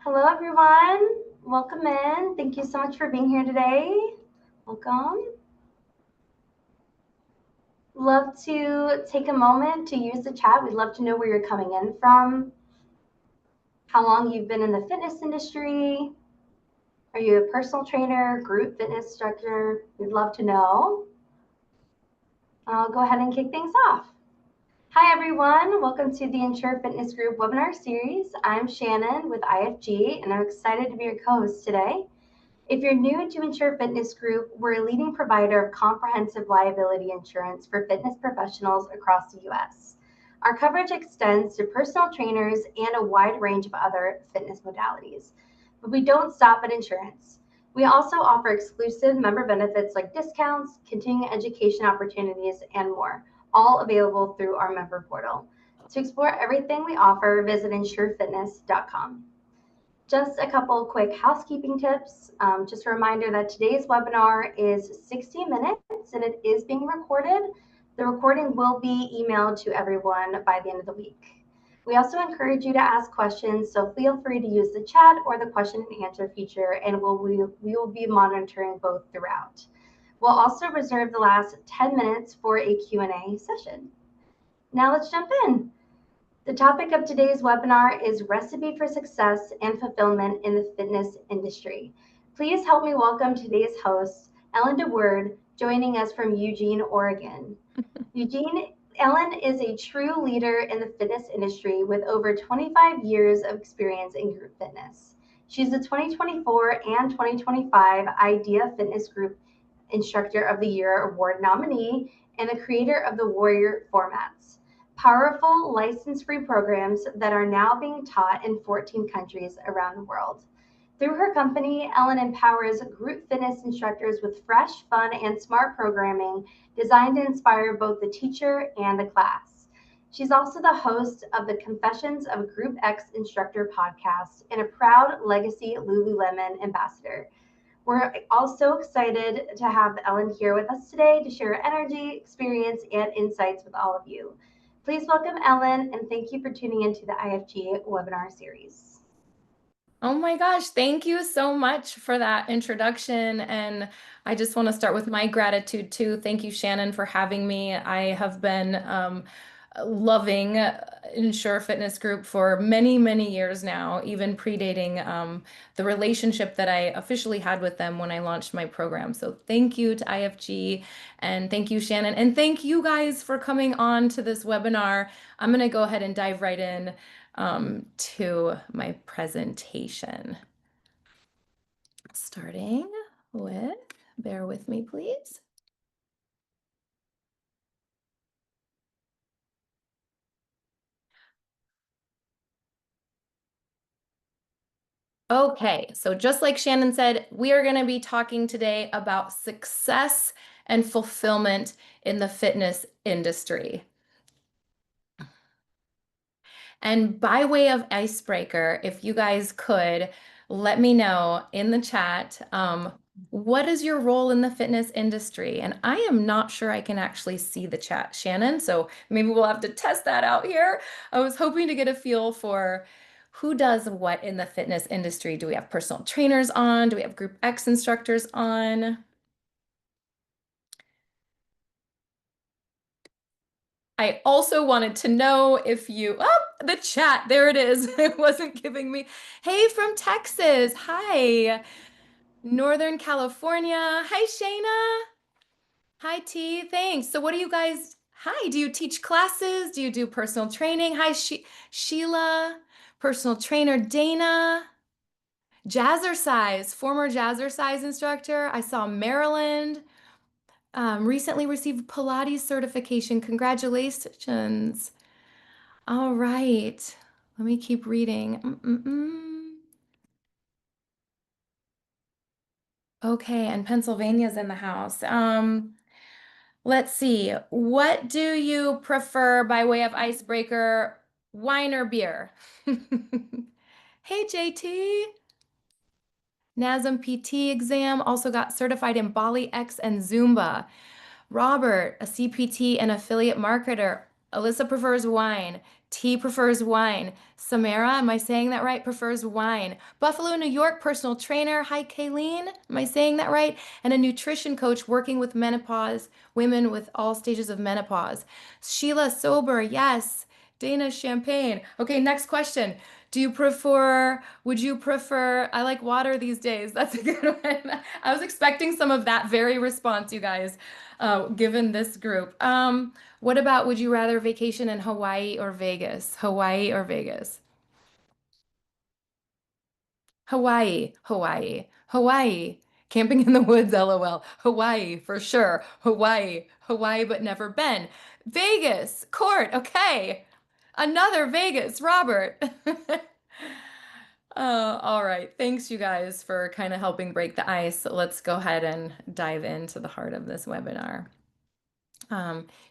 Hello, everyone. Welcome in. Thank you so much for being here today. Welcome. Love to take a moment to use the chat. We'd love to know where you're coming in from, how long you've been in the fitness industry. Are you a personal trainer, group fitness instructor? We'd love to know. I'll go ahead and kick things off. Hi, everyone. Welcome to the Ensure Fitness Group webinar series. I'm Shannon with IFG, and I'm excited to be your co-host today. If you're new to Ensure Fitness Group, we're a leading provider of comprehensive liability insurance for fitness professionals across the U.S. Our coverage extends to personal trainers and a wide range of other fitness modalities. But we don't stop at insurance. We also offer exclusive member benefits like discounts, continuing education opportunities, and more, all available through our member portal. To explore everything we offer, visit insurefitness.com. Just a couple quick housekeeping tips. Just a reminder that today's webinar is 60 minutes and it is being recorded. The recording will be emailed to everyone by the end of the week. We also encourage you to ask questions, so feel free to use the chat or the question and answer feature, and we will be monitoring both throughout. We'll also reserve the last 10 minutes for a Q&A session. Now let's jump in. The topic of today's webinar is Recipe for Success and Fulfillment in the Fitness Industry. Please help me welcome today's host, Ellen DeWord, joining us from Eugene, Oregon. Ellen is a true leader in the fitness industry with over 25 years of experience in group fitness. She's the 2024 and 2025 IDEA Fitness Group Instructor of the Year Award nominee and the creator of the Warrior formats, powerful license-free programs that are now being taught in 14 countries around the world. Through her company, Ellen empowers group fitness instructors with fresh, fun, and smart programming designed to inspire both the teacher and the class. She's also the host of the Confessions of a Group X Instructor podcast and a proud Legacy Lululemon ambassador. We're also excited to have Ellen here with us today to share energy, experience, and insights with all of you. Please welcome Ellen, and thank you for tuning into the IFG webinar series. Oh my gosh, thank you so much for that introduction. And I just want to start with my gratitude too. Thank you, Shannon, for having me. I have been loving Ensure Fitness Group for many, many years now, even predating the relationship that I officially had with them when I launched my program. So thank you to IFG, and thank you, Shannon, and thank you guys for coming on to this webinar. I'm going to go ahead and dive right in to my presentation. Starting with, bear with me, please. Okay, so just like Shannon said, we are going to be talking today about success and fulfillment in the fitness industry. And by way of icebreaker, if you guys could let me know in the chat, what is your role in the fitness industry? And I am not sure I can actually see the chat, Shannon, so maybe we'll have to test that out here. I was hoping to get a feel for who does what in the fitness industry. Do we have personal trainers on? Do we have Group X instructors on? I also wanted to know if you, oh, the chat, there it is. It wasn't giving me. Hey, from Texas. Hi. Northern California. Hi, Shayna. Hi, T. Thanks. So what do you guys, hi, do you teach classes? Do you do personal training? Hi, Sheila, personal trainer, Dana. Jazzercise, former Jazzercise instructor. I saw Maryland. Recently received Pilates certification. Congratulations. All right. Let me keep reading. Okay, and Pennsylvania's in the house. Let's see. What do you prefer by way of icebreaker, wine or beer? Hey, JT. NASM PT exam, also got certified in Bali X and Zumba. Robert, a CPT and affiliate marketer. Alyssa prefers wine. T prefers wine. Samara, am I saying that right? Prefers wine. Buffalo, New York, personal trainer. Hi, Kayleen. Am I saying that right? And a nutrition coach working with menopause, women with all stages of menopause. Sheila, sober. Yes. Dana, champagne. Okay, next question. Would you prefer, I like water these days. That's a good one. I was expecting some of that very response, you guys, given this group. What about would you rather vacation in Hawaii or Vegas? Hawaii or Vegas? Hawaii, Hawaii, Hawaii. Camping in the woods, LOL. Hawaii, for sure. Hawaii, Hawaii, but never been. Vegas, Court, okay. Another Vegas, Robert. All right. Thanks, you guys, for kind of helping break the ice. Let's go ahead and dive into the heart of this webinar.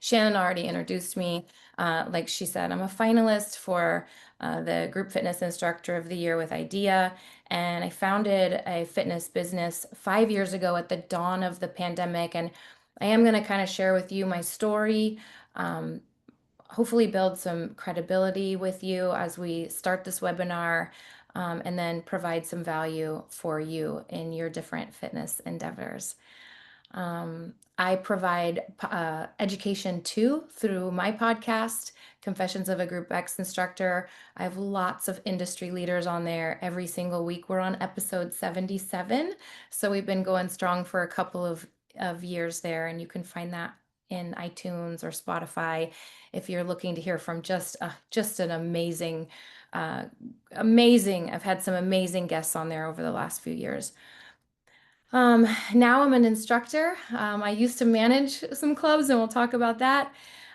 Shannon already introduced me. Like she said, I'm a finalist for the Group Fitness Instructor of the Year with IDEA, and I founded a fitness business 5 years ago at the dawn of the pandemic. And I am going to kind of share with you my story, um, hopefully build some credibility with you as we start this webinar, and then provide some value for you in your different fitness endeavors. I provide education too through my podcast, Confessions of a Group X Instructor. I have lots of industry leaders on there every single week. We're on episode 77. So we've been going strong for a couple of years there, and you can find that in iTunes or Spotify if you're looking to hear from just an amazing. I've had some amazing guests on there over the last few years. Now I'm an instructor. I used to manage some clubs, and we'll talk about that.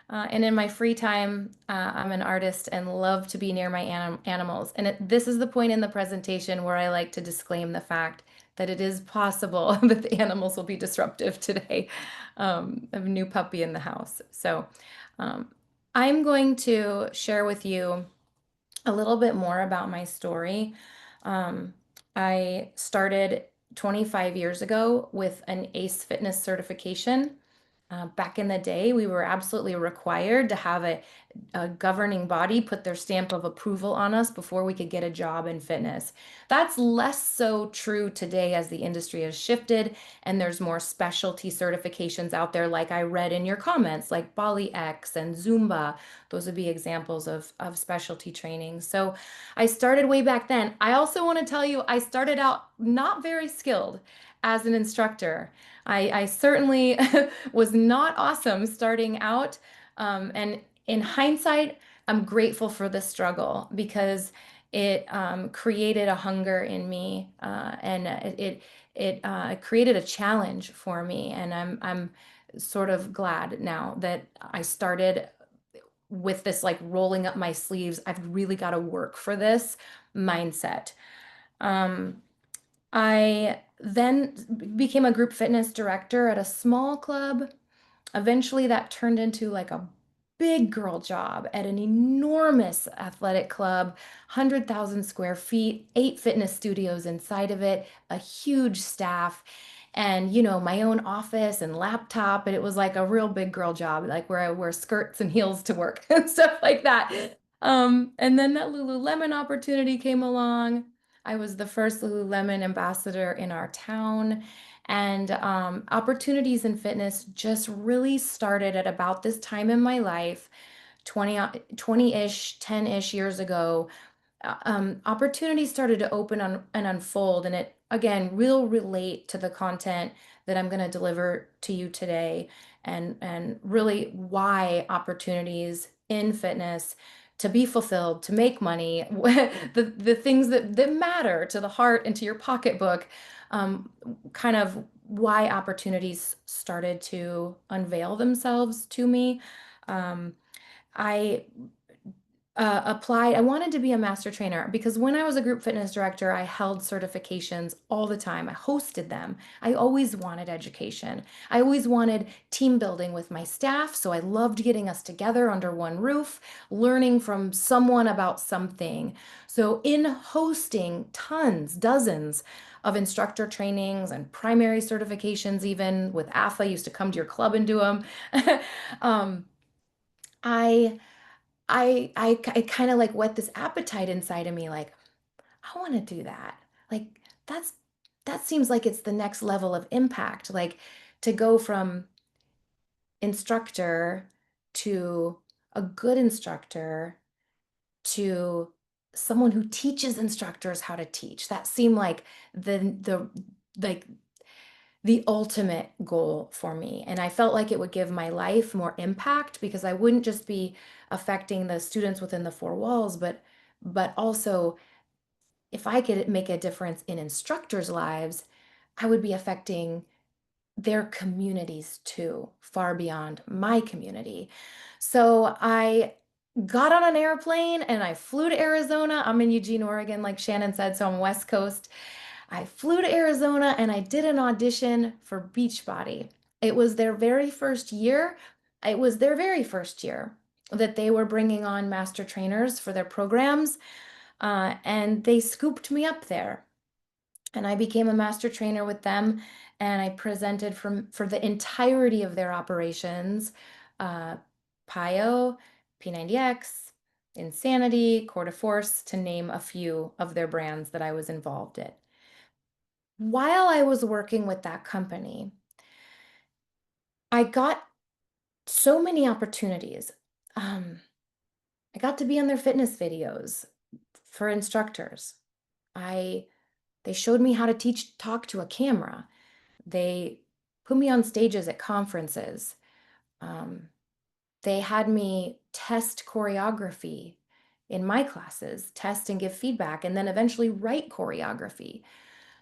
And in my free time, I'm an artist and love to be near my animals. And this is the point in the presentation where I like to disclaim the fact that it is possible that the animals will be disruptive today. I have a new puppy in the house. So I'm going to share with you a little bit more about my story. I started 25 years ago with an ACE fitness certification. Back in the day, we were absolutely required to have a governing body put their stamp of approval on us before we could get a job in fitness. That's less so true today as the industry has shifted and there's more specialty certifications out there, like I read in your comments, like Bali X and Zumba. Those would be examples of specialty training. So I started way back then. I also want to tell you, I started out not very skilled as an instructor. I certainly was not awesome starting out. And in hindsight, I'm grateful for the struggle because it created a hunger in me, and it created a challenge for me. And I'm sort of glad now that I started with this like rolling up my sleeves. I've really got to work for this mindset. Um, I then became a group fitness director at a small club. Eventually, that turned into like a big girl job at an enormous athletic club, 100,000 square feet, 8 fitness studios inside of it, a huge staff, and my own office and laptop. And it was like a real big girl job, like where I wear skirts and heels to work and stuff like that. And then that Lululemon opportunity came along. I was the first Lululemon ambassador in our town. And opportunities in fitness just really started at about this time in my life, 20-ish, 10-ish years ago. Opportunities started to open and unfold, and it again will relate to the content that I'm going to deliver to you today, and really why opportunities in fitness to be fulfilled, to make money, the things that matter to the heart and to your pocketbook, kind of why opportunities started to unveil themselves to me. I applied. I wanted to be a master trainer because when I was a group fitness director, I held certifications all the time. I hosted them. I always wanted education. I always wanted team building with my staff. So I loved getting us together under one roof, learning from someone about something. So in hosting dozens of instructor trainings and primary certifications, even with AFA, used to come to your club and do them. I it kind of like whet this appetite inside of me, like, I want to do that. Like that's that seems like it's the next level of impact. Like to go from instructor to a good instructor to someone who teaches instructors how to teach. That seemed like the like the ultimate goal for me. And I felt like it would give my life more impact because I wouldn't just be affecting the students within the four walls, but also if I could make a difference in instructors' lives, I would be affecting their communities too, far beyond my community. So I got on an airplane and I flew to Arizona. I'm in Eugene, Oregon, like Shannon said, so I'm West Coast. I flew to Arizona and I did an audition for Beachbody. It was their very first year. It was their very first year that they were bringing on master trainers for their programs, and they scooped me up there. And I became a master trainer with them, and I presented for the entirety of their operations, uh, PIO, P90X, Insanity, Core de Force, to name a few of their brands that I was involved in. While I was working with that company, I got so many opportunities. Um, I got to be on their fitness videos for instructors. I They showed me how to talk to a camera. They put me on stages at conferences. Um, they had me test choreography in my classes, test and give feedback, and then eventually write choreography.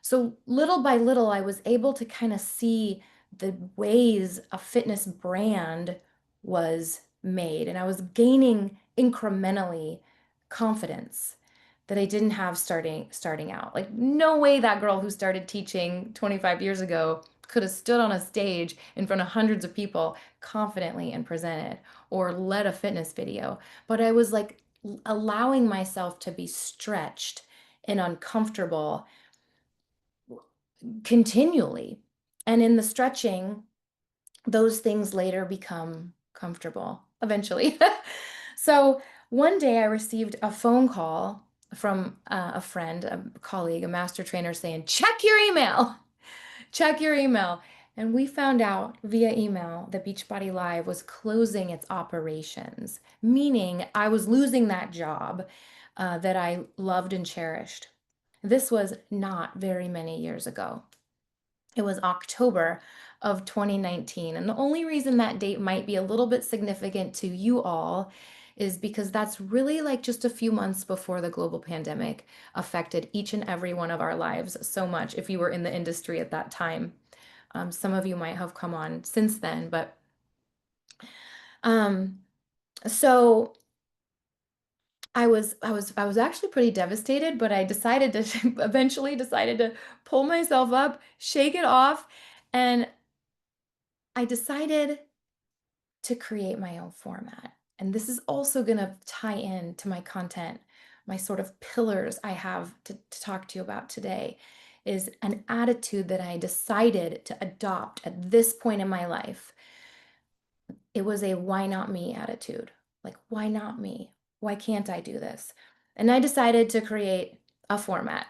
So little by little, I was able to kind of see the ways a fitness brand was made, and I was gaining incrementally confidence that I didn't have starting out. Like no way that girl who started teaching 25 years ago could have stood on a stage in front of hundreds of people confidently and presented or led a fitness video. But I was like allowing myself to be stretched and uncomfortable continually. And in the stretching, those things later become comfortable eventually. So one day I received a phone call from a friend, a colleague, a master trainer saying, check your email, check your email. And we found out via email that Beachbody Live was closing its operations, meaning I was losing that job that I loved and cherished. This was not very many years ago. It was October of 2019. And the only reason that date might be a little bit significant to you all is because that's really like just a few months before the global pandemic affected each and every one of our lives so much if you were in the industry at that time. Some of you might have come on since then, but um, so I was actually pretty devastated, but I decided to eventually decided to pull myself up, shake it off, and I decided to create my own format. And this is also going to tie in to my content, my sort of pillars I have to talk to you about today is an attitude that I decided to adopt at this point in my life. It was a why not me attitude. Like, why not me? Why can't I do this? And I decided to create a format.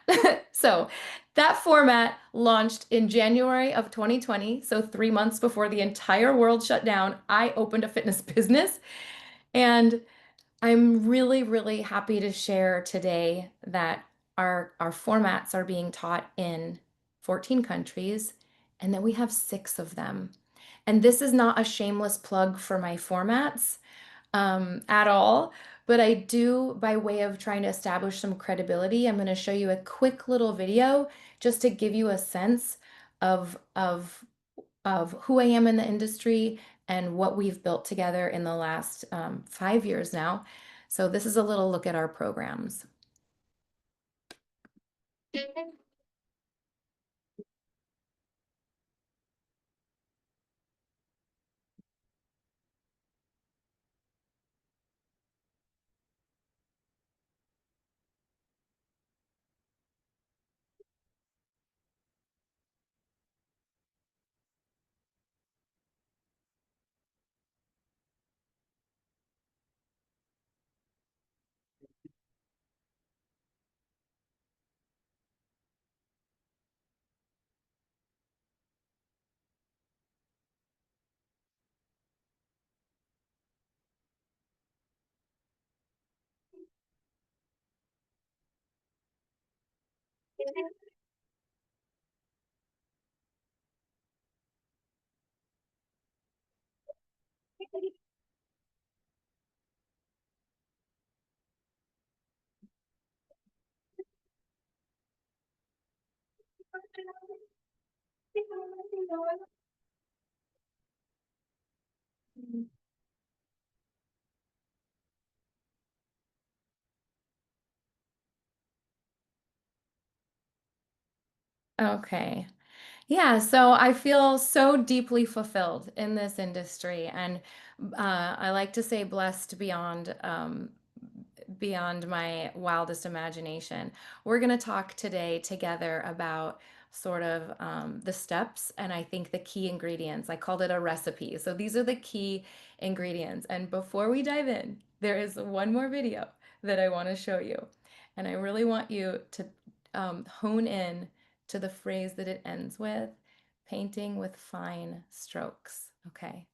So that format launched in January of 2020. So 3 months before the entire world shut down, I opened a fitness business. And I'm really, really happy to share today that our formats are being taught in 14 countries, and that we have 6 of them. And this is not a shameless plug for my formats at all, but I do, by way of trying to establish some credibility, I'm going to show you a quick little video just to give you a sense of who I am in the industry and what we've built together in the last 5 years now. So this is a little look at our programs. Okay. Yeah, so I feel so deeply fulfilled in this industry, and I like to say blessed beyond my wildest imagination. We're going to talk today together about sort of the steps and I think the key ingredients. I called it a recipe. So these are the key ingredients. And before we dive in, there is one more video that I want to show you. And I really want you to hone in to the phrase that it ends with, painting with fine strokes. Okay,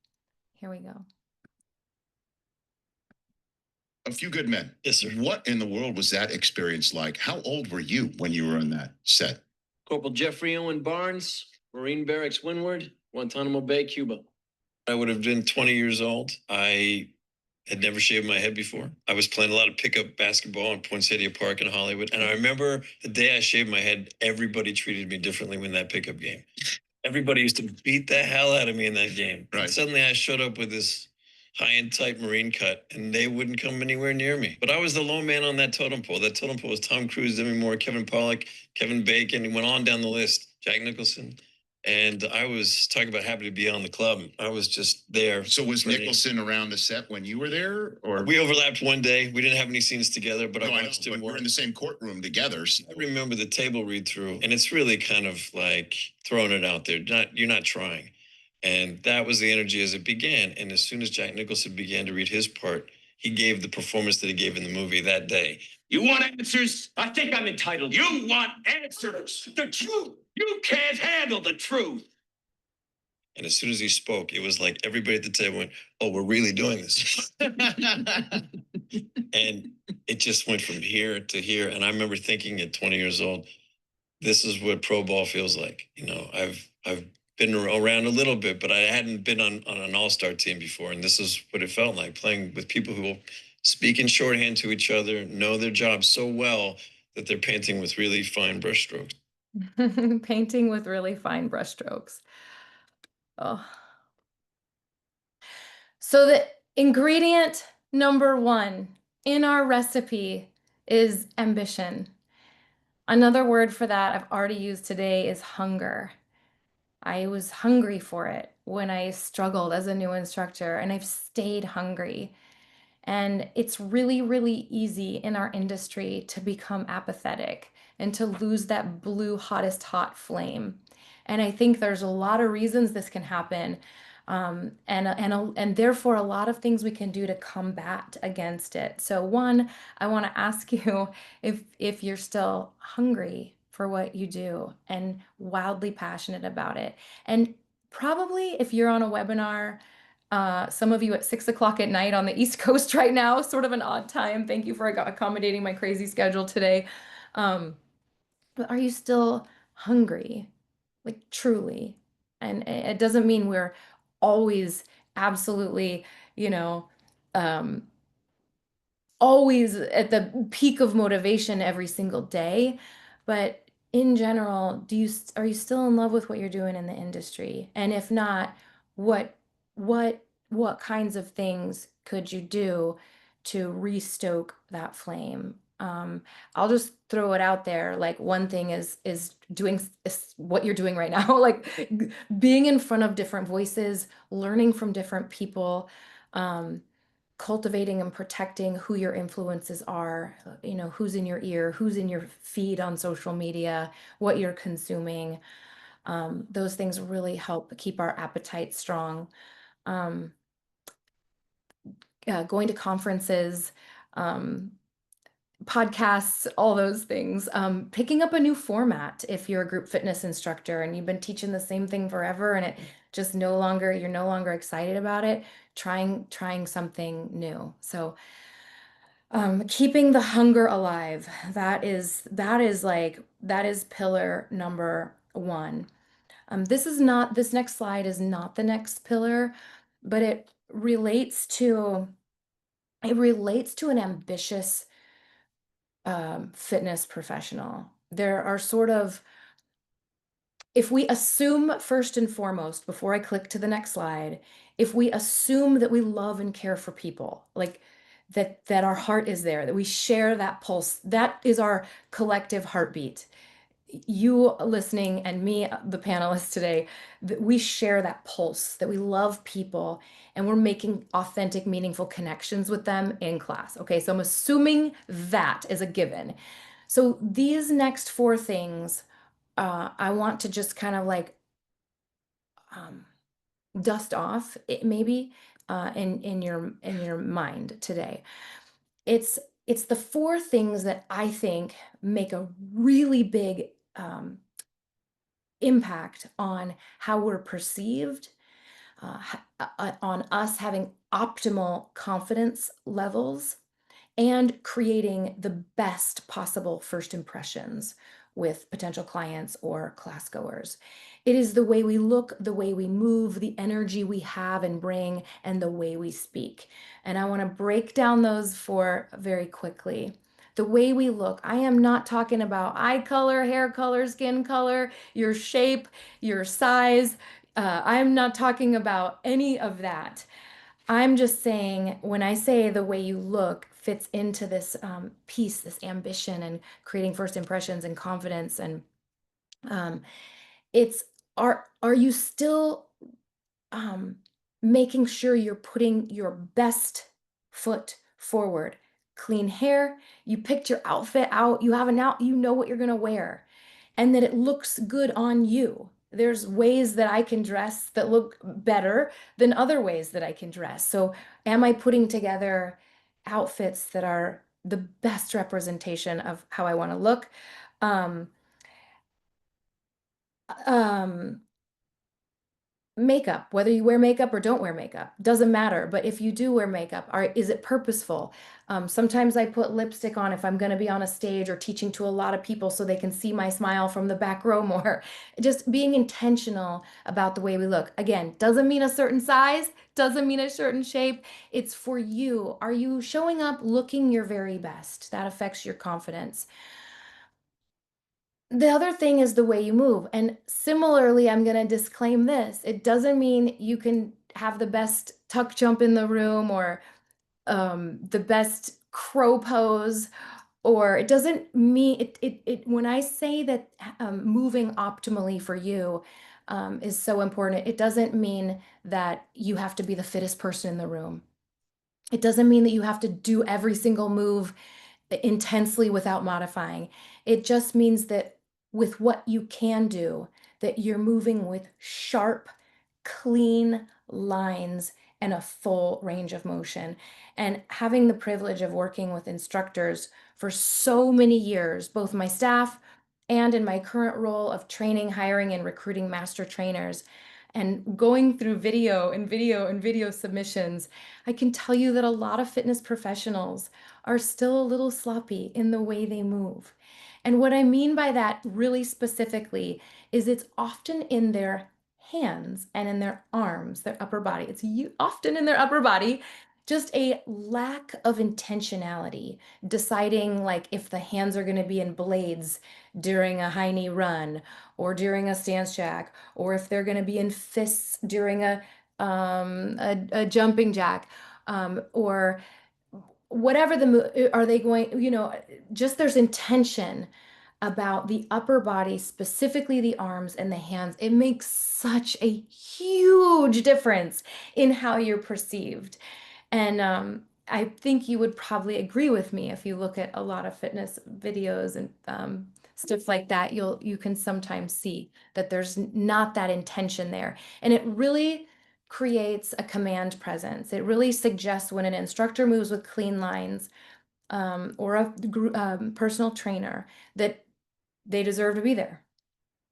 here we go. A Few Good Men. Yes, sir. What in the world was that experience like? How old were you when you were on that set? Corporal Jeffrey Owen Barnes, Marine Barracks Windward, Guantanamo Bay, Cuba. I would have been 20 years old. I had never shaved my head before. I was playing a lot of pickup basketball in Poinsettia Park in Hollywood. And I remember the day I shaved my head, everybody treated me differently in that pickup game. Everybody used to beat the hell out of me in that game. Right. And suddenly I showed up with this high and tight Marine cut, and they wouldn't come anywhere near me. But I was the lone man on that totem pole. That totem pole was Tom Cruise, Demi Moore, Kevin Pollak, Kevin Bacon. He went on down the list, Jack Nicholson. And I was talking about happy to be on the club. I was just there. So was ready. Nicholson around the set when you were there, or We overlapped one day. We didn't have any scenes together, but no, I I know, watched but him we're work. in the same courtroom together. So. I remember the table read through, and it's really kind of like throwing it out there. You're not trying. And that was the energy as it began. And as soon as Jack Nicholson began to read his part, he gave the performance that he gave in the movie that day. You want answers? I think I'm entitled. You want answers? The truth. You can't handle the truth. And as soon as he spoke, it was like everybody at the table went, "Oh, we're really doing this." And it just went from here to here. And I remember thinking at 20 years old, this is what pro ball feels like. You know, I've been around a little bit, but I hadn't been on an all-star team before. And this is what it felt like, playing with people who will speak in shorthand to each other, know their job so well that they're painting with really fine brushstrokes. Painting with really fine brushstrokes. Oh. So the ingredient number one in our recipe is ambition. Another word for that I've already used today is hunger. I was hungry for it when I struggled as a new instructor, and I've stayed hungry. And it's really, really easy in our industry to become apathetic and to lose that blue hottest hot flame. And I think there's a lot of reasons this can happen. And therefore a lot of things we can do to combat against it. So one, I want to ask you if you're still hungry for what you do and wildly passionate about it. And probably if you're on a webinar, some of you at 6 o'clock at night on the East Coast right now, sort of an odd time. Thank you for accommodating my crazy schedule today. But are you still hungry? Like truly? And it doesn't mean we're always absolutely, you know, always at the peak of motivation every single day. But in general, are you still in love with what you're doing in the industry? And if not, what what kinds of things could you do to restoke that flame? I'll just throw it out there. Like one thing is doing what you're doing right now, like being in front of different voices, learning from different people, cultivating and protecting who your influences are, you know, who's in your ear, who's in your feed on social media, what you're consuming. Those things really help keep our appetite strong. Going to conferences, podcasts, all those things. Picking up a new format if you're a group fitness instructor and you've been teaching the same thing forever and it just you're no longer excited about it, trying something new. So Keeping the hunger alive. That is pillar number one. This next slide is not the next pillar, but it relates to an ambitious fitness professional. There are sort of, if we assume first and foremost, before I click to the next slide, if we assume that we love and care for people, like that our heart is there, that we share that pulse, that is our collective heartbeat. You listening and me, the panelists today, that we share that pulse, that we love people and we're making authentic, meaningful connections with them in class. Okay, so I'm assuming that is a given. So these next four things, I want to just kind of like dust off it maybe in your mind today. It's the four things that I think make a really big impact on how we're perceived, on us having optimal confidence levels, and creating the best possible first impressions with potential clients or class goers. It is the way we look, the way we move, the energy we have and bring, and the way we speak. And I want to break down those four very quickly. The way we look, I am not talking about eye color, hair color, skin color, your shape, your size. I'm not talking about any of that. I'm just saying, when I say the way you look fits into this piece, this ambition and creating first impressions and confidence, and it's are you still making sure you're putting your best foot forward? Clean hair, you picked your outfit out, you have an out, you know what you're gonna wear, and that it looks good on you. There's ways that I can dress that look better than other ways that I can dress. So am I putting together outfits that are the best representation of how I want to look? Um, um, Makeup, whether you wear makeup or don't wear makeup, doesn't matter. But if you do wear makeup, is it purposeful? Sometimes I put lipstick on if I'm going to be on a stage or teaching to a lot of people so they can see my smile from the back row more. Just being intentional about the way we look. Again, doesn't mean a certain size, doesn't mean a certain shape. It's for you. Are you showing up looking your very best? That affects your confidence. The other thing is the way you move. And similarly, I'm going to disclaim this. It doesn't mean you can have the best tuck jump in the room or the best crow pose, or it doesn't mean when I say that moving optimally for you is so important, it doesn't mean that you have to be the fittest person in the room. It doesn't mean that you have to do every single move intensely without modifying. It just means that with what you can do, that you're moving with sharp, clean lines and a full range of motion. And having the privilege of working with instructors for so many years, both my staff and in my current role of training, hiring, and recruiting master trainers, and going through video submissions, I can tell you that a lot of fitness professionals are still a little sloppy in the way they move. And what I mean by that really specifically is it's often in their hands and in their arms, their upper body. It's often in their upper body, just a lack of intentionality, deciding like if the hands are going to be in blades during a high knee run or during a stance jack, or if they're going to be in fists during a jumping jack, or whatever are they going, just there's intention about the upper body, specifically the arms and the hands. It makes such a huge difference in how you're perceived. And I think you would probably agree with me if you look at a lot of fitness videos and stuff like that. You can sometimes see that there's not that intention there, and it really creates a command presence. It really suggests when an instructor moves with clean lines, or a personal trainer, that they deserve to be there,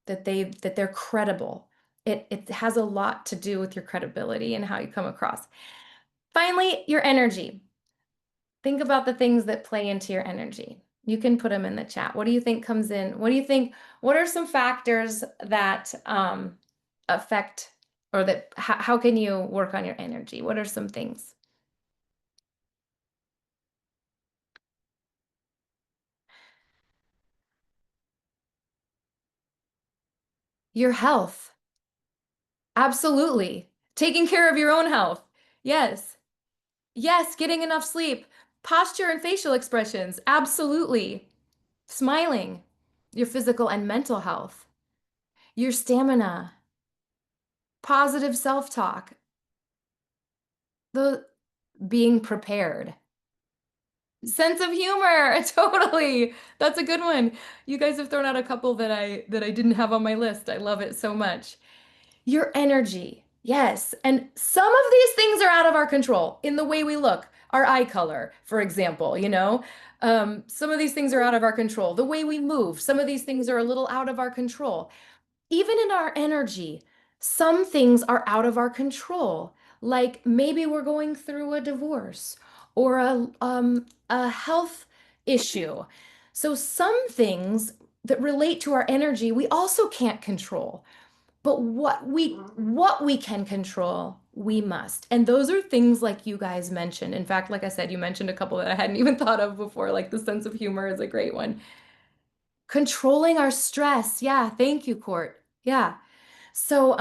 that they're credible. It has a lot to do with your credibility and how you come across. Finally, your energy. Think about the things that play into your energy. You can put them in the chat. What do you think comes in? What do you think? What are some factors that affect, or that how can you work on your energy? What are some things? Your health. Absolutely. Taking care of your own health. Yes. Yes, getting enough sleep. Posture and facial expressions. Absolutely. Smiling. Your physical and mental health. Your stamina. Positive self-talk. The being prepared. Sense of humor. Totally. That's a good one. You guys have thrown out a couple that I didn't have on my list. I love it so much. Your energy. Yes. And some of these things are out of our control in the way we look. Our eye color, for example, some of these things are out of our control. The way we move, some of these things are a little out of our control. Even in our energy, some things are out of our control. Like maybe we're going through a divorce or a health issue. So some things that relate to our energy, we also can't control. But what we can control, we must. And those are things like you guys mentioned. In fact, like I said, you mentioned a couple that I hadn't even thought of before, like the sense of humor is a great one. Controlling our stress. Yeah, thank you, Court. Yeah. So,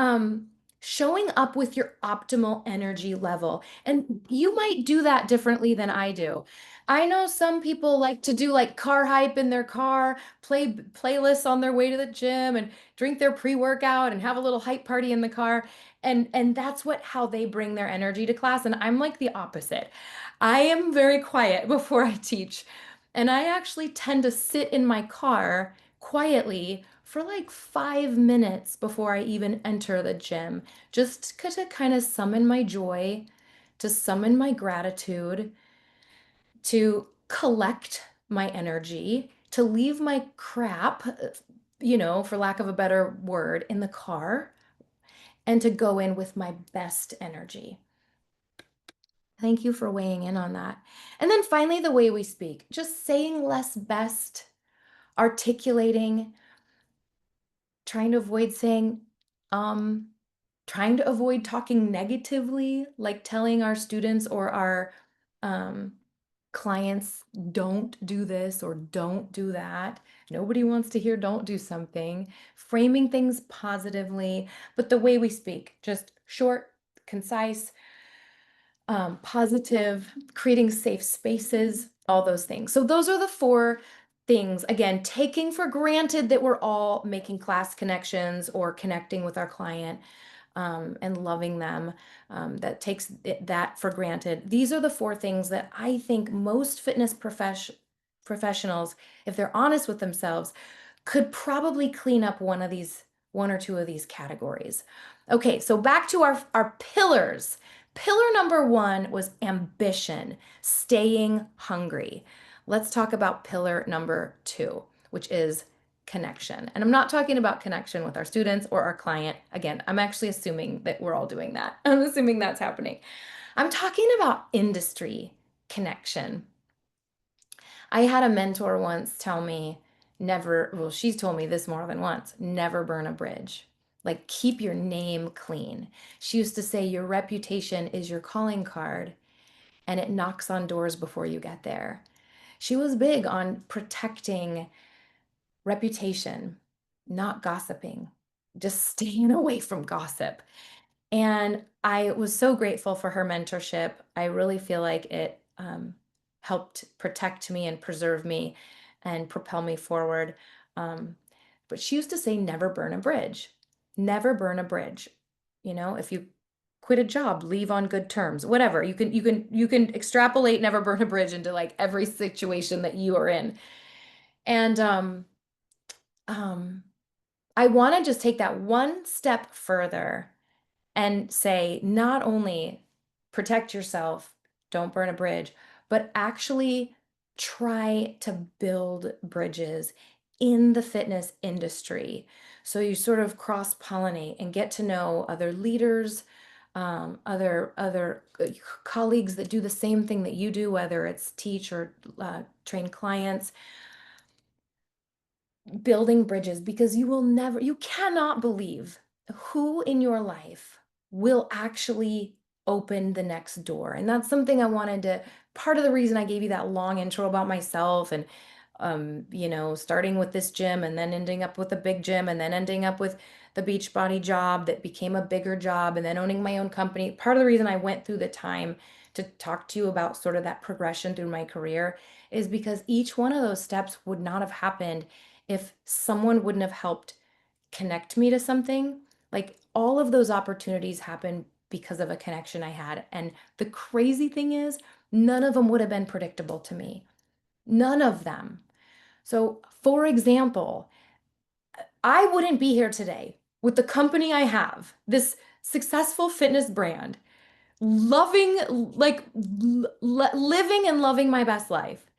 showing up with your optimal energy level. And you might do that differently than I do. I know some people like to do like car hype in their car, play playlists on their way to the gym and drink their pre-workout and have a little hype party in the car. And that's how they bring their energy to class. And I'm like the opposite. I am very quiet before I teach. And I actually tend to sit in my car quietly for like 5 minutes before I even enter the gym, just to kind of summon my joy, to summon my gratitude, to collect my energy, to leave my crap, for lack of a better word, in the car, and to go in with my best energy. Thank you for weighing in on that. And then finally, the way we speak, just saying less best, articulating, trying to avoid saying, trying to avoid talking negatively, like telling our students or our clients, don't do this or don't do that. Nobody wants to hear don't do something. Framing things positively, but the way we speak, just short, concise, positive, creating safe spaces, all those things. So those are the 4 things. Again, taking for granted that we're all making class connections or connecting with our client, and loving them, that takes that for granted. These are the 4 things that I think most fitness professionals, if they're honest with themselves, could probably clean up one or 2 of these categories. Okay, so back to our pillars. Pillar number 1 was ambition, staying hungry. Let's talk about pillar number 2, which is connection. And I'm not talking about connection with our students or our client. Again, I'm actually assuming that we're all doing that. I'm assuming that's happening. I'm talking about industry connection. I had a mentor once tell me, she's told me this more than once, never burn a bridge. Like, keep your name clean. She used to say, your reputation is your calling card, and it knocks on doors before you get there. She was big on protecting reputation, not gossiping, just staying away from gossip. And I was so grateful for her mentorship. I really feel like it helped protect me and preserve me and propel me forward. But she used to say, never burn a bridge. Never burn a bridge. If you quit a job, leave on good terms, whatever. You can extrapolate never burn a bridge into like every situation that you are in. And I want to just take that one step further and say, not only protect yourself, don't burn a bridge, but actually try to build bridges in the fitness industry. So you sort of cross-pollinate and get to know other leaders, other colleagues that do the same thing that you do, whether it's teach or train clients, building bridges, because you cannot believe who in your life will actually open the next door. And that's something part of the reason I gave you that long intro about myself and starting with this gym and then ending up with a big gym and then ending up with the Beachbody job that became a bigger job and then owning my own company. Part of the reason I went through the time to talk to you about sort of that progression through my career is because each one of those steps would not have happened if someone wouldn't have helped connect me to something. Like all of those opportunities happened because of a connection I had. And the crazy thing is, none of them would have been predictable to me. None of them. So, for example, I wouldn't be here today with the company I have, this successful fitness brand, loving, living and loving my best life,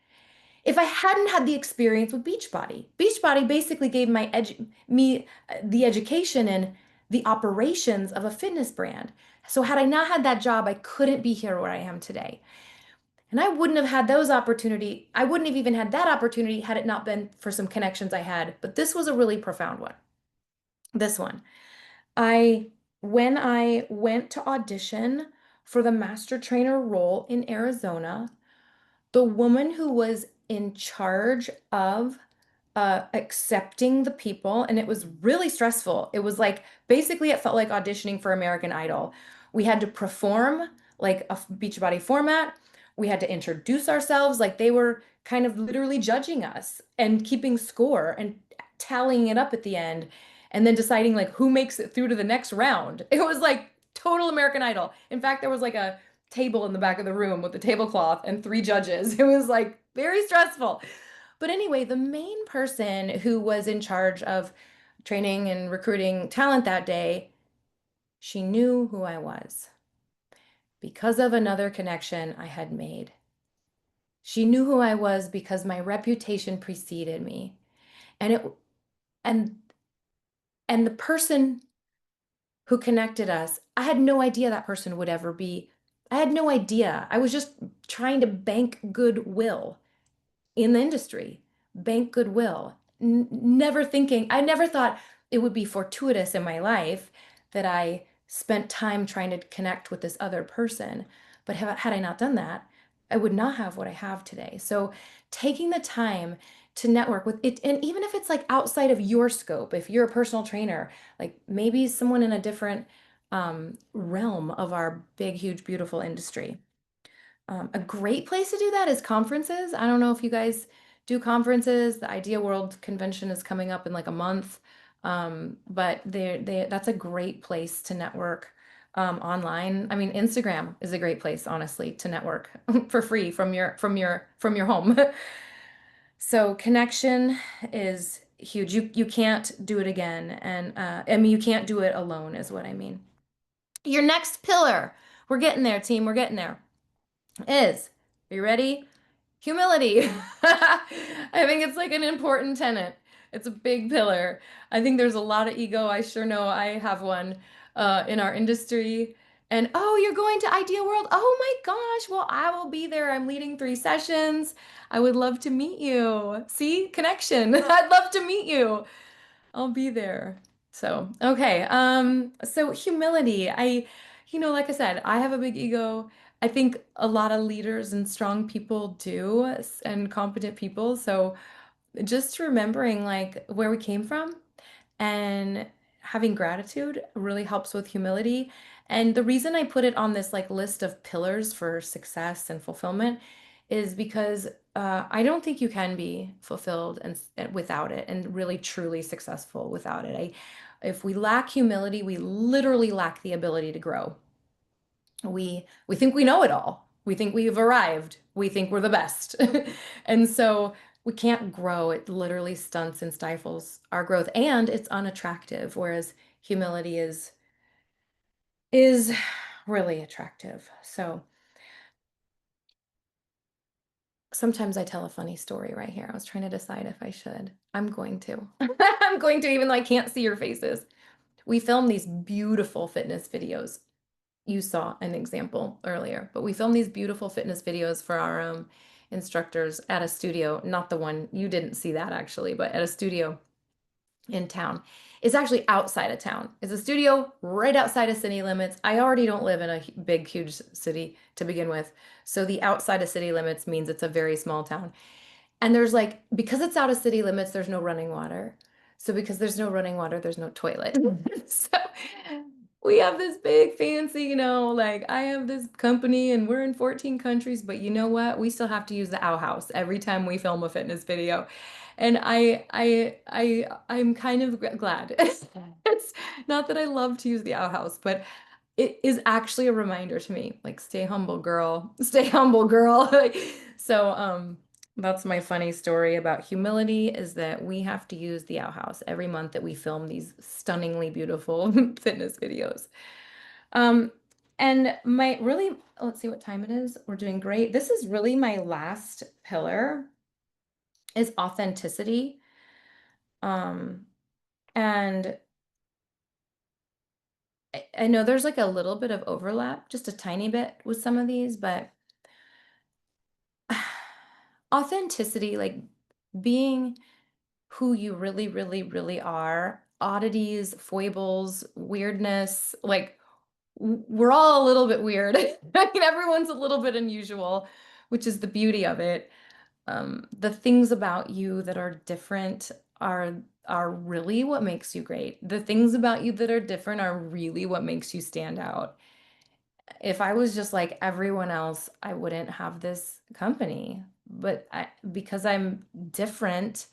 if I hadn't had the experience with Beachbody. Beachbody basically gave me the education and the operations of a fitness brand. So had I not had that job, I couldn't be here where I am today. And I wouldn't have had those opportunities. I wouldn't have even had that opportunity had it not been for some connections I had. But this was a really profound one. This one. When I went to audition for the master trainer role in Arizona, the woman who was in charge of accepting the people, and it was really stressful. It was like, basically, it felt like auditioning for American Idol. We had to perform like a Beachbody format. We had to introduce ourselves like they were kind of literally judging us and keeping score and tallying it up at the end, and then deciding like who makes it through to the next round. It was like total American Idol. In fact, there was like a table in the back of the room with the tablecloth and 3 judges. It was like very stressful. But anyway, the main person who was in charge of training and recruiting talent that day, she knew who I was because of another connection I had made. She knew who I was because my reputation preceded me. And and the person who connected us, I had no idea that person would ever be. I had no idea. I was just trying to bank goodwill in the industry, bank goodwill, never thinking, I never thought it would be fortuitous in my life that I spent time trying to connect with this other person. But had I not done that, I would not have what I have today. So taking the time to network with it, and even if it's like outside of your scope, if you're a personal trainer, like maybe someone in a different realm of our big, huge, beautiful industry. A great place to do that is conferences. I don't know if you guys do conferences. The IDEA World Convention is coming up in like a month. But that's a great place to network online. I mean, Instagram is a great place, honestly, to network for free from your home. So connection is huge. You can't do it again. And I mean, you can't do it alone is what I mean. Your next pillar, we're getting there, team, we're getting there, is, are you ready? Humility. I think it's like an important tenet. It's a big pillar. I think there's a lot of ego. I sure know I have one in our industry. And oh, you're going to Idea World. Oh my gosh. Well, I will be there. I'm leading 3 sessions. I would love to meet you. See, connection. I'd love to meet you. I'll be there. So, okay. So humility. Like I said, I have a big ego. I think a lot of leaders and strong people do, and competent people. So just remembering like where we came from and having gratitude really helps with humility. And the reason I put it on this like list of pillars for success and fulfillment is because I don't think you can be fulfilled and without it, and really truly successful without it. If we lack humility, we literally lack the ability to grow. We think we know it all. We think we've arrived. We think we're the best. And so we can't grow. It literally stunts and stifles our growth, and it's unattractive, whereas humility is really attractive. So sometimes I tell a funny story right here. I was trying to decide if I should. I'm going to. I'm going to, even though I can't see your faces. We film these beautiful fitness videos. you saw an example earlier, but we film these beautiful fitness videos for our instructors at a studio, not the one, you didn't see that actually, but at a studio in town. It's actually outside of town. It's a studio right outside of city limits. I already don't live in a big, huge city to begin with. So the outside of city limits means it's a very small town. And there's like, because it's out of city limits, there's no running water. So because there's no running water, there's no toilet. So we have this big fancy, like I have this company and we're in 14 countries, but you know what? We still have to use the outhouse every time we film a fitness video. And I'm kind of glad. It's not that I love to use the outhouse, but it is actually a reminder to me, like, stay humble, girl. Stay humble, girl. So, that's my funny story about humility, is that we have to use the outhouse every month that we film these stunningly beautiful fitness videos. And let's see what time it is. We're doing great. This is really my last pillar, is authenticity. And I know there's like a little bit of overlap, just a tiny bit with some of these, but authenticity, like being who you really, really, really are, oddities, foibles, weirdness, like we're all a little bit weird. I mean, everyone's a little bit unusual, which is the beauty of it. The things about you that are different are really what makes you great. The things about you that are different are really what makes you stand out. If I was just like everyone else, I wouldn't have this company. But because I'm different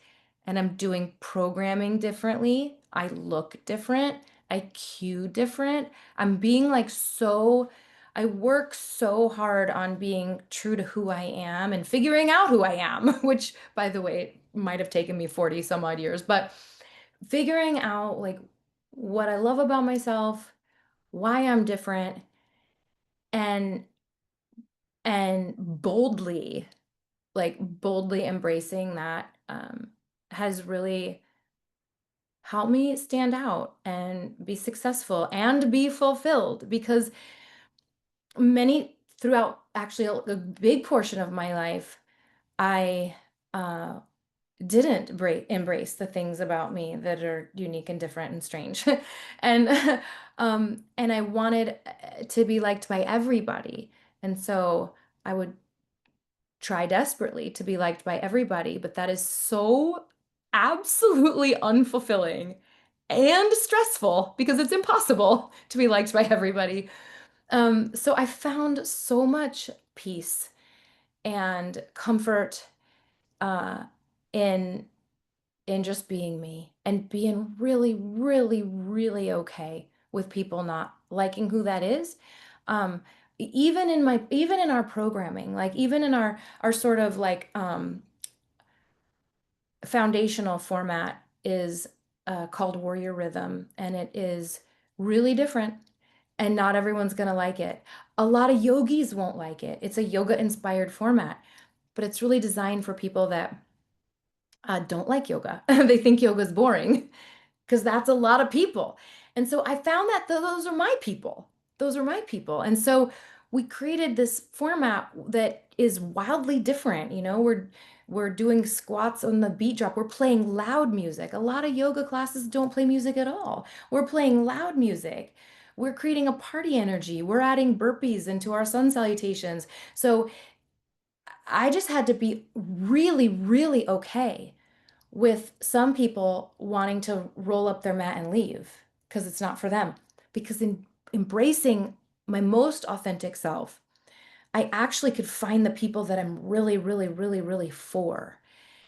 and I'm doing programming differently, I look different, I cue different. I'm being like I work so hard on being true to who I am and figuring out who I am, which, by the way, might have taken me 40 some odd years, but figuring out like what I love about myself, why I'm different, and boldly, like boldly embracing that, has really helped me stand out and be successful and be fulfilled, because throughout actually a big portion of my life, I uh, didn't embrace the things about me that are unique and different and strange. And and I wanted to be liked by everybody. And so I would try desperately to be liked by everybody, but that is so absolutely unfulfilling and stressful, because it's impossible to be liked by everybody. So I found so much peace and comfort uh, in just being me and being really, really, really okay with people not liking who that is. Even in our programming, like even in our sort of like foundational format is called Warrior Rhythm, and it is really different, and not everyone's going to like it. A lot of yogis won't like it. It's a yoga inspired format, but it's really designed for people that don't like yoga. They think yoga is boring, because that's a lot of people. And so I found that those are my people. Those are my people. And so we created this format that is wildly different. We're doing squats on the beat drop. We're playing loud music. A lot of yoga classes don't play music at all. We're playing loud music. We're creating a party energy. We're adding burpees into our sun salutations. So I just had to be really, really okay with some people wanting to roll up their mat and leave because it's not for them. Because in embracing my most authentic self, I actually could find the people that I'm really, really, really, really for.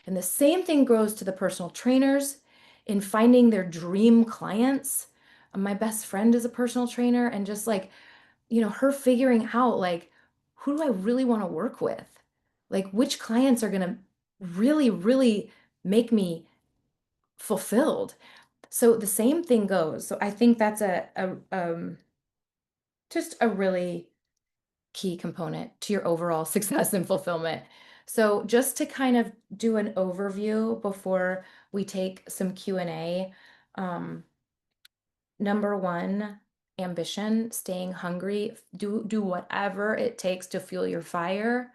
And the same thing goes to the personal trainers in finding their dream clients. My best friend is a personal trainer, and just like, her figuring out like, who do I really want to work with? Like, which clients are going to really, really make me fulfilled. So the same thing goes. So I think that's just a really key component to your overall success and fulfillment. So just to kind of do an overview before we take some Q&A, number one, ambition, staying hungry, do whatever it takes to fuel your fire.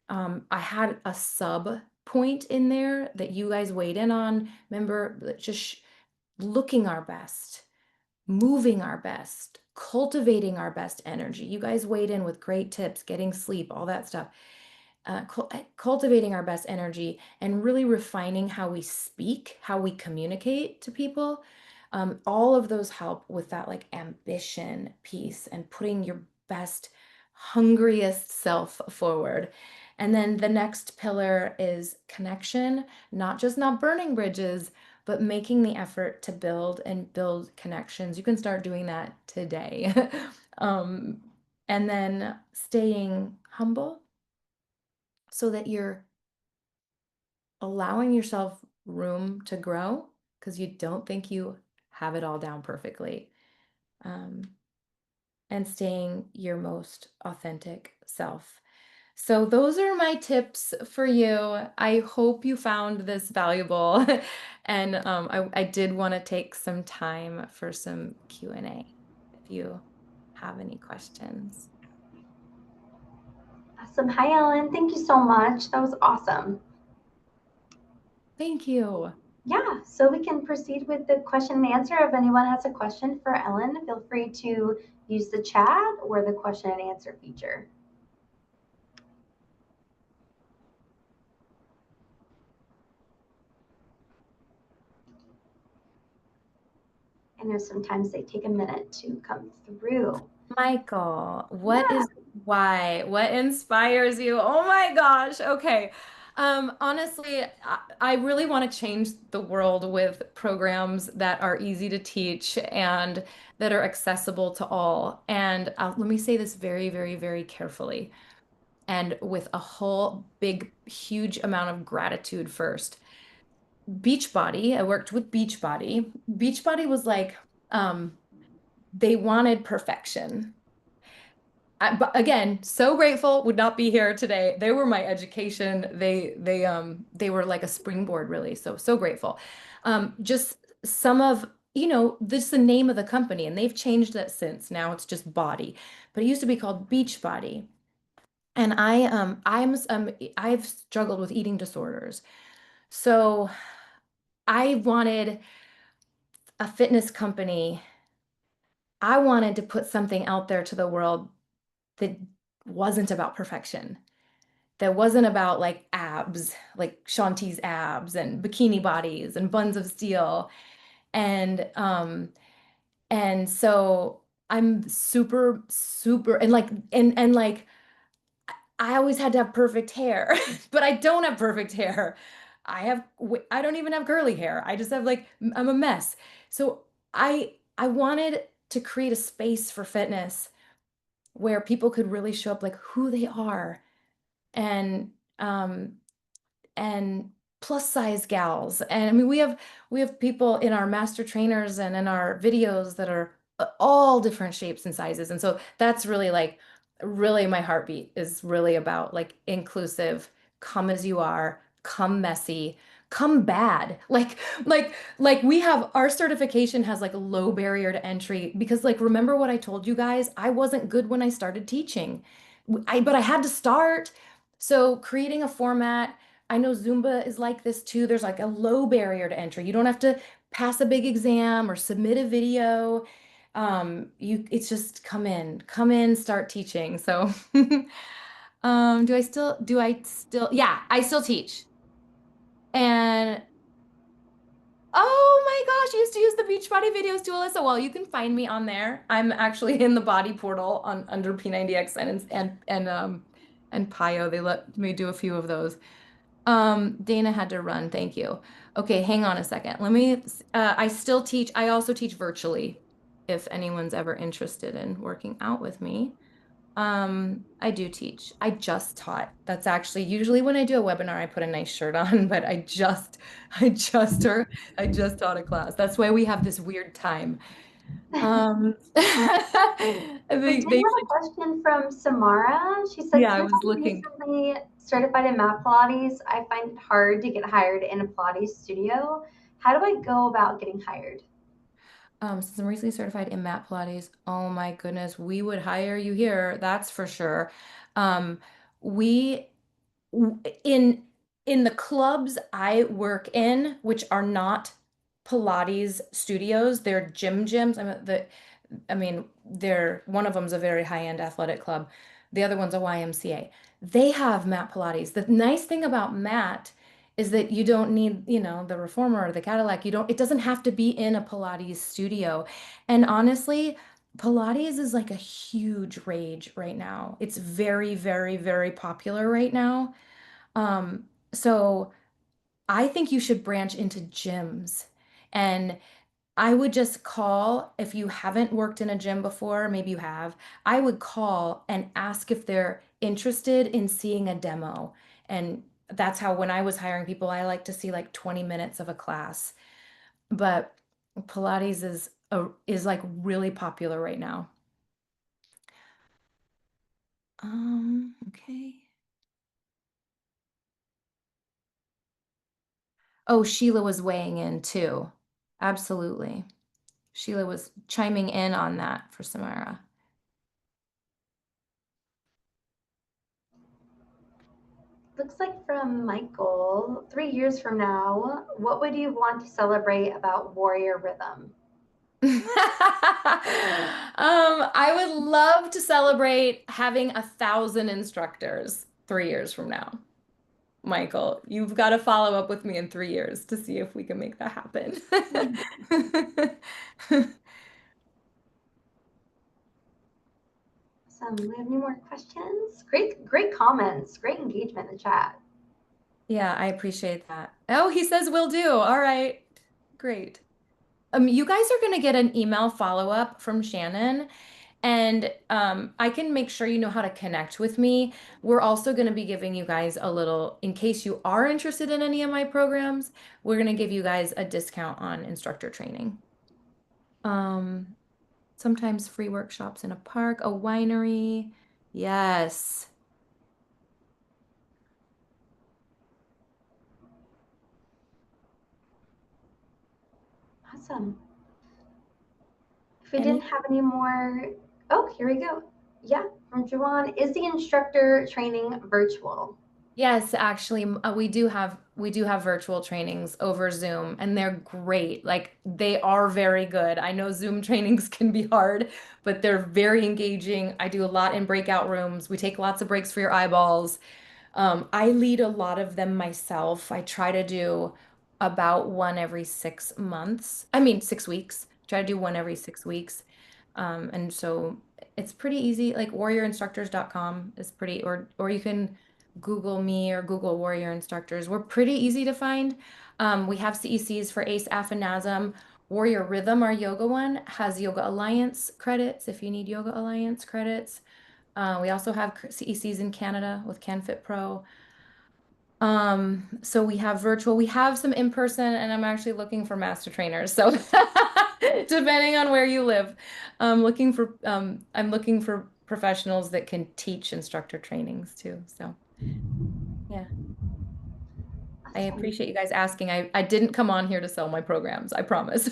I had a sub point in there that you guys weighed in on. Remember, just looking our best, moving our best, cultivating our best energy. You guys weighed in with great tips, getting sleep, all that stuff. Cultivating our best energy and really refining how we speak, how we communicate to people. All of those help with that like ambition piece and putting your best, hungriest self forward. And then the next pillar is connection, not burning bridges, but making the effort to build and build connections. You can start doing that today. And then staying humble so that you're allowing yourself room to grow because you don't think you have it all down perfectly. And staying your most authentic self. So those are my tips for you. I hope you found this valuable. And I did want to take some time for some Q&A if you have any questions. Awesome. Hi, Ellen. Thank you so much. That was awesome. Thank you. Yeah, so we can proceed with the question and answer. If anyone has a question for Ellen, feel free to use the chat or the question and answer feature. I know sometimes they take a minute to come through. Michael, what inspires you? Oh my gosh. Okay. Honestly, I really want to change the world with programs that are easy to teach and that are accessible to all. And let me say this very, very, very carefully and with a whole big, huge amount of gratitude first. Beachbody, I worked with Beachbody. Beachbody was like, they wanted perfection. But again, so grateful, would not be here today. They were my education. They were like a springboard, really. So grateful. Just some of, this is the name of the company, and they've changed that since. Now it's just Body, but it used to be called Beachbody. And I've struggled with eating disorders. So I wanted a fitness company. I wanted to put something out there to the world that wasn't about perfection, that wasn't about like abs, like Shanti's abs and bikini bodies and buns of steel. And so I'm super, super, and like I always had to have perfect hair, but I don't have perfect hair. I don't even have curly hair. I just have like, I'm a mess. So I wanted to create a space for fitness where people could really show up like who they are, and and plus size gals. And I mean, we have people in our master trainers and in our videos that are all different shapes and sizes. And so that's really like really my heartbeat is really about like inclusive, come as you are, come messy, come bad. Like we have our certification has like a low barrier to entry because like remember what I told you guys? I wasn't good when I started teaching. But I had to start. So creating a format, I know Zumba is like this too. There's like a low barrier to entry. You don't have to pass a big exam or submit a video. It's just come in, start teaching. So, yeah, I still teach. And oh my gosh, I used to use the Beachbody videos too, Alyssa. Well, you can find me on there. I'm actually in the body portal on under P90X and Pio. They let me do a few of those. Dana had to run. Thank you. Okay, hang on a second. I still teach. I also teach virtually if anyone's ever interested in working out with me. I do teach. I just taught. That's actually usually when I do a webinar, I put a nice shirt on, but I just taught a class. That's why we have this weird time. We did have a question from Samara. She said, yeah, I since was I'm looking. recently certified in mat Pilates, I find it hard to get hired in a Pilates studio. How do I go about getting hired? Since I'm recently certified in mat Pilates, oh my goodness, we would hire you here, that's for sure. We w- in in the clubs I work in, which are not Pilates studios, they're gyms. They're one of them's a very high-end athletic club. The other one's a YMCA. They have mat Pilates. The nice thing about mat is that you don't need, the reformer or the Cadillac. It doesn't have to be in a Pilates studio. And honestly, Pilates is like a huge rage right now. It's very, very, very popular right now. So I think you should branch into gyms. And I would just call if you haven't worked in a gym before, maybe you have. I would call and ask if they're interested in seeing a demo. And that's how when I was hiring people, I like to see like 20 minutes of a class. But Pilates is like really popular right now. Okay. Oh, Sheila was weighing in too. Absolutely. Sheila was chiming in on that for Samara. Looks like from Michael, 3 years from now, what would you want to celebrate about Warrior Rhythm? I would love to celebrate having 1,000 instructors 3 years from now. Michael, you've got to follow up with me in 3 years to see if we can make that happen. Do we have any more questions? Great comments, great engagement in the chat. Yeah, I appreciate that. Oh, he says will do. All right. Great. You guys are going to get an email follow-up from Shannon, and I can make sure you know how to connect with me. We're also going to be giving you guys a little, in case you are interested in any of my programs, we're going to give you guys a discount on instructor training. Sometimes free workshops in a park, a winery. Yes. Awesome. If we didn't have any more, oh, here we go. Yeah, from Juwan, is the instructor training virtual? Yes, actually, we do have virtual trainings over Zoom, and they're great. Like they are very good. I know Zoom trainings can be hard, but they're very engaging. I do a lot in breakout rooms. We take lots of breaks for your eyeballs. I lead a lot of them myself. I try to do about one every 6 months. I mean, 6 weeks. Try to do one every 6 weeks. And so it's pretty easy. Like warriorinstructors.com is pretty, or you can Google me or Google Warrior Instructors. We're pretty easy to find. We have CECs for ACE, AF, and NASM. Warrior Rhythm, our yoga one, has Yoga Alliance credits if you need Yoga Alliance credits. We also have CECs in Canada with CanFit Pro. So we have virtual, we have some in person, and I'm actually looking for master trainers. So depending on where you live, I'm looking for professionals that can teach instructor trainings too. So yeah. I appreciate you guys asking. I didn't come on here to sell my programs, I promise.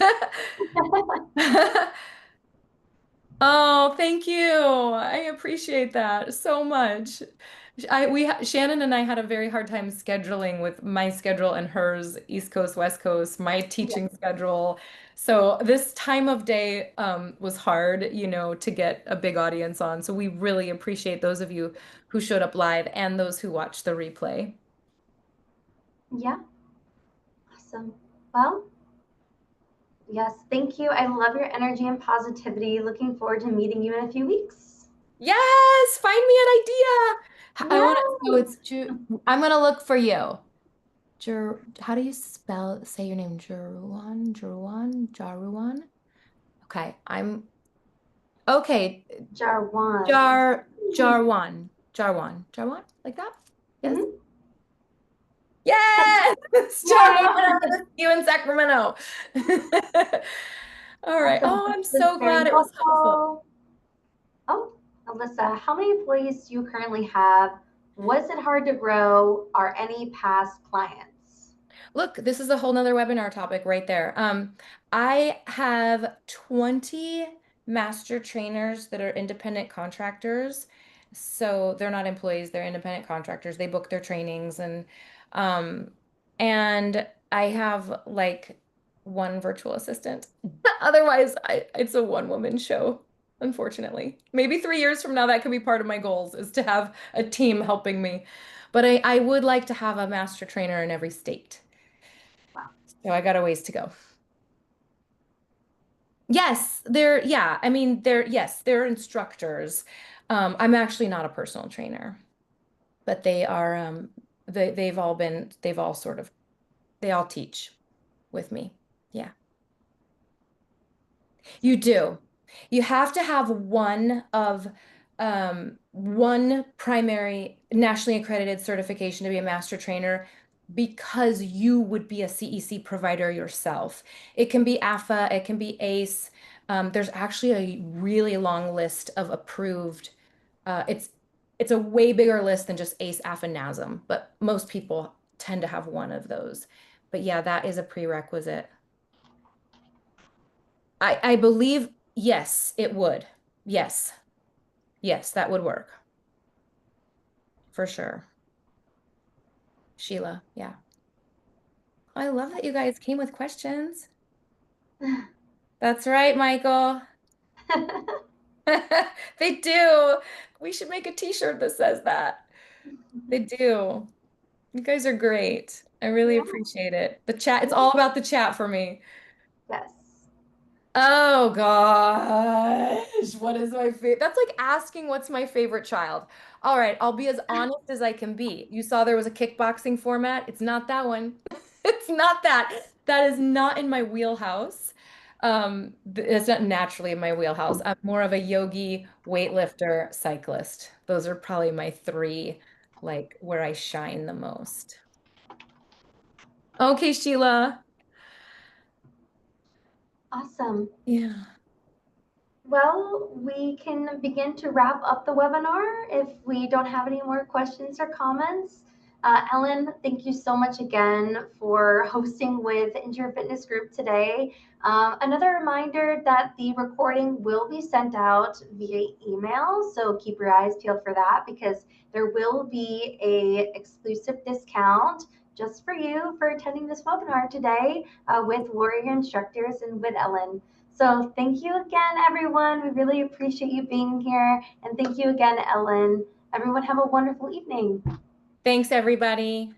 Oh, thank you. I appreciate that so much. Shannon and I had a very hard time scheduling with my schedule and hers, East Coast, West Coast, my teaching schedule. So this time of day was hard, to get a big audience on. So we really appreciate those of you who showed up live and those who watched the replay. Yeah. Awesome. Well, yes, thank you. I love your energy and positivity. Looking forward to meeting you in a few weeks. Yes, find me an idea. Yeah. I'm gonna look for you. How do you say your name? Jaruan? Okay, okay. Jarwan. Jarwan, like that? Yes. Mhm. Yes! Jarwan, you in Sacramento. All right. Oh, I'm so glad it was helpful. Oh, Alyssa, how many employees do you currently have? Was it hard to grow? Are any past clients? Look, this is a whole nother webinar topic right there. I have 20 master trainers that are independent contractors. So they're not employees, they're independent contractors. They book their trainings um, and I have like one virtual assistant. Otherwise, it's a one-woman show, unfortunately. Maybe 3 years from now, that could be part of my goals is to have a team helping me. But I would like to have a master trainer in every state. Wow. So I got a ways to go. Yes, they're instructors. I'm actually not a personal trainer, but they are they've all sort of they all teach with me. Yeah. You do. You have to have one primary nationally accredited certification to be a master trainer because you would be a CEC provider yourself. It can be AFA, it can be ACE. There's actually a really long list of approved. It's a way bigger list than just ACE, AFA, NASM, but most people tend to have one of those. But yeah, that is a prerequisite. I believe, yes, it would. Yes. Yes, that would work. For sure. Sheila, yeah. I love that you guys came with questions. That's right, Michael. They do. We should make a t-shirt that says that. They do. You guys are great. I really Yeah. appreciate it. The chat, it's all about the chat for me. Yes. Oh gosh, what is my favorite? That's like asking what's my favorite child. All right, I'll be as honest as I can be. You saw there was a kickboxing format. It's not that one. It's not that. That is not in my wheelhouse. It's not naturally in my wheelhouse. I'm more of a yogi, weightlifter, cyclist. Those are probably my three, like where I shine the most. Okay, Sheila. Awesome. Yeah. Well, we can begin to wrap up the webinar if we don't have any more questions or comments. Ellen, thank you so much again for hosting with Interior Fitness Group today. Another reminder that the recording will be sent out via email, so keep your eyes peeled for that because there will be a exclusive discount just for you for attending this webinar today with Warrior Instructors and with Ellen. So thank you again, everyone. We really appreciate you being here. And thank you again, Ellen. Everyone have a wonderful evening. Thanks, everybody.